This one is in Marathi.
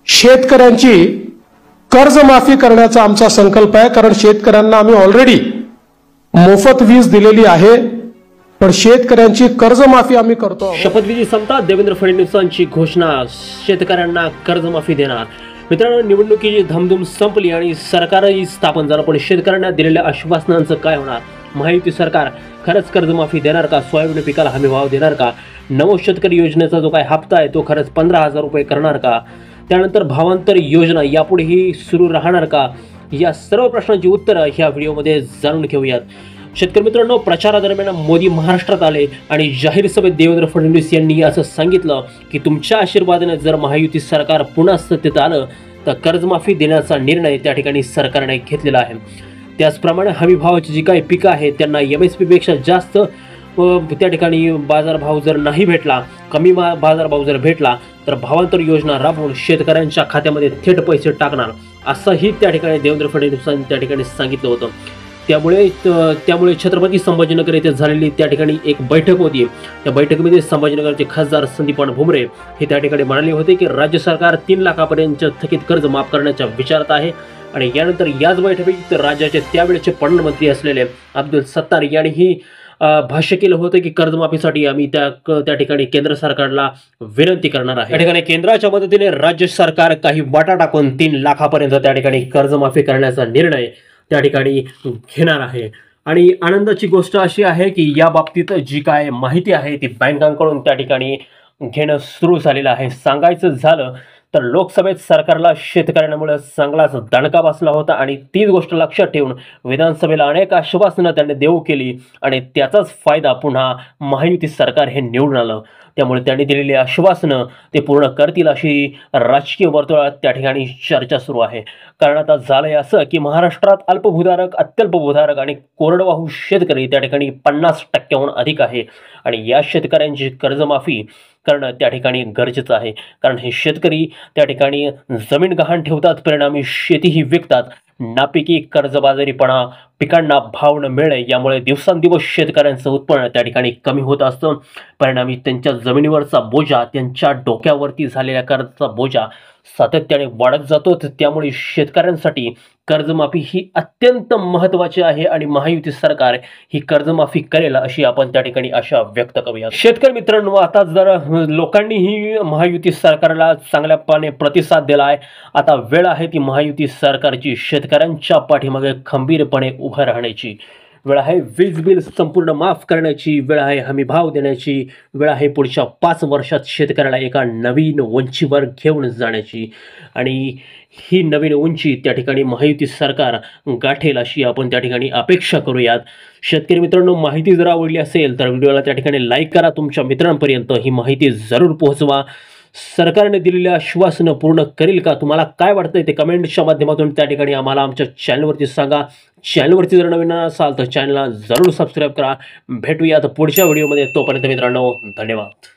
शेतकऱ्यांची कर्जमाफी करण्याचा आमचा संकल्प आहे। कारण शेतकऱ्यांना आम्ही ऑलरेडी मोफत वीज दिलेली आहे, पण शेतकऱ्यांची कर्जमाफी आम्ही करतो। शपथविधी संपतात देवेंद्र फडणवीसांची घोषणा, शेतकऱ्यांना कर्जमाफी देणार। मित्रांनो, निवडणुकीची धमधूम संपली आणि सरकारही स्थापन झालं, पण शेतकऱ्यांना दिलेल्या आश्वासनांचं काय होणार? महायुती सरकार खरंच कर्जमाफी देणार का? सोयाबीन पिकाला हमी भाव देणार का? नवं शेतकरी योजनेचा जो काय हप्ता आहे तो खरंच 15,000 रुपये करणार का? त्यानंतर भावांतर योजना यापुढेही सुरू राहणार का? या सर्व प्रश्नांची उत्तरं ह्या व्हिडिओमध्ये जाणून घेऊयात। शेतकरी मित्रांनो, प्रचारादरम्यान मोदी महाराष्ट्रात आले आणि जाहीर सभेत देवेंद्र फडणवीस यांनी असं सांगितलं की तुमच्या आशीर्वादाने जर महायुती सरकार पुन्हा सत्तेत आलं तर कर्जमाफी देण्याचा निर्णय त्या ठिकाणी सरकारने घेतलेला आहे। त्याचप्रमाणे हमी भावाची जी काही पिकं आहेत त्यांना MSP पेक्षा जास्त त्या ठिकाणी बाजारभाव जर नाही भेटला, कमी बाजारभाव जर भेटला तर भावांतर योजना राबवून शेतकऱ्यांच्या खात्यामध्ये थेट पैसे टाकणार, असंही त्या ठिकाणी देवेंद्र फडणवीसांनी त्या ठिकाणी सांगितलं होतं। त्यामुळे छत्रपती संभाजीनगर येथे झालेली त्या ठिकाणी एक बैठक होती। त्या बैठकीमध्ये संभाजीनगरचे खासदार संदीपान भुमरे हे त्या ठिकाणी म्हणाले होते की राज्य सरकार 3 लाखापर्यंतचे थकीत कर्ज माफ करण्याच्या विचारात आहे। आणि यानंतर याच बैठकीत राज्याचे त्यावेळेचे पणनमंत्री असलेले अब्दुल सत्तार यांनीही भाष्य केलं होतं की कर्जमाफीसाठी आम्ही त्या ठिकाणी केंद्र सरकारला विनंती करणार आहे। त्या ठिकाणी केंद्राच्या मदतीने राज्य सरकार काही वाटा टाकून 3 लाखापर्यंत त्या ठिकाणी कर्जमाफी करण्याचा निर्णय त्या ठिकाणी घेणार आहे। आणि आनंदाची गोष्ट अशी आहे की या बाबतीत जी काय माहिती आहे ती बँकांकडून त्या ठिकाणी घेणं सुरू झालेलं आहे। सांगायचं झालं तर लोकसभेत सरकारला शेतकऱ्यांमुळे चांगलाच दणका बसला होता आणि तीच गोष्ट लक्षात ठेवून विधानसभेला अनेक आश्वासनं त्यांनी देऊ केली आणि त्याचाच फायदा पुन्हा महायुती सरकार हे निवडून आलं। त्यामुळे त्यांनी दिलेली आश्वासनं ते पूर्ण करतील अशी राजकीय वर्तुळात त्या ठिकाणी चर्चा सुरू आहे। कारण आता झालंय असं की महाराष्ट्रात अल्पभूधारक, अत्यल्पभूधारक आणि कोरडवाहू शेतकरी त्या ठिकाणी 50%हून अधिक आहे आणि या शेतकऱ्यांची कर्जमाफी करणं त्या ठिकाणी गरजेचं आहे। कारण हे शेतकरी त्या ठिकाणी जमीन गहाण ठेवतात, परिणामी शेतीही विकतात। नापिकी, कर्जबाजारीपणा, पिकांना भाव न मिळणे यामुळे दिवसांदिवस शेतकऱ्यांचं उत्पन्न त्या ठिकाणी कमी होत असतं। परिणामी त्यांच्या जमिनीवरचा बोजा, त्यांच्या डोक्यावरती झालेल्या कर्जाचा बोजा सातत्याने वाढत जातो। त्यामुळे शेतकऱ्यांसाठी कर्जमाफी ही अत्यंत महत्त्वाची आहे आणि महायुती सरकार ही कर्जमाफी करेल अशी आपण त्या ठिकाणी आशा व्यक्त करूया। शेतकरी मित्रांनो, आता जर लोकांनीही महायुती सरकारला चांगल्यापणे प्रतिसाद दिला आहे, आता वेळ आहे ती महायुती सरकारची शेतकऱ्यांच्या पाठीमागे खंबीरपणे उभं राहण्याची वेळ आहे। वीज बिल संपूर्ण माफ करण्याची वेळ आहे, हमी भाव देण्याची वेळ आहे, पुढच्या 5 वर्षात शेतकऱ्याला एका नवीन उंचीवर घेऊन जाण्याची आणि ही नवीन उंची त्या ठिकाणी महायुती सरकार गाठेल अशी आपण त्या ठिकाणी अपेक्षा करूयात। शेतकरी मित्रांनो, माहिती जर आवडली असेल तर व्हिडिओला त्या ठिकाणी लाईक करा, तुमच्या मित्रांपर्यंत ही माहिती जरूर पोहोचवा। सरकारने दिलेल्या आश्वासनं पूर्ण करेल का? तुम्हाला काय वाटतंय ते कमेंटच्या माध्यमातून त्या ठिकाणी आम्हाला आमच्या चॅनलवरती सांगा। चॅनलवरती जर नवीन असाल तर चॅनलला जरूर सबस्क्राईब करा। भेटूयात पुढच्या व्हिडिओमध्ये, तोपर्यंत मित्रांनो धन्यवाद।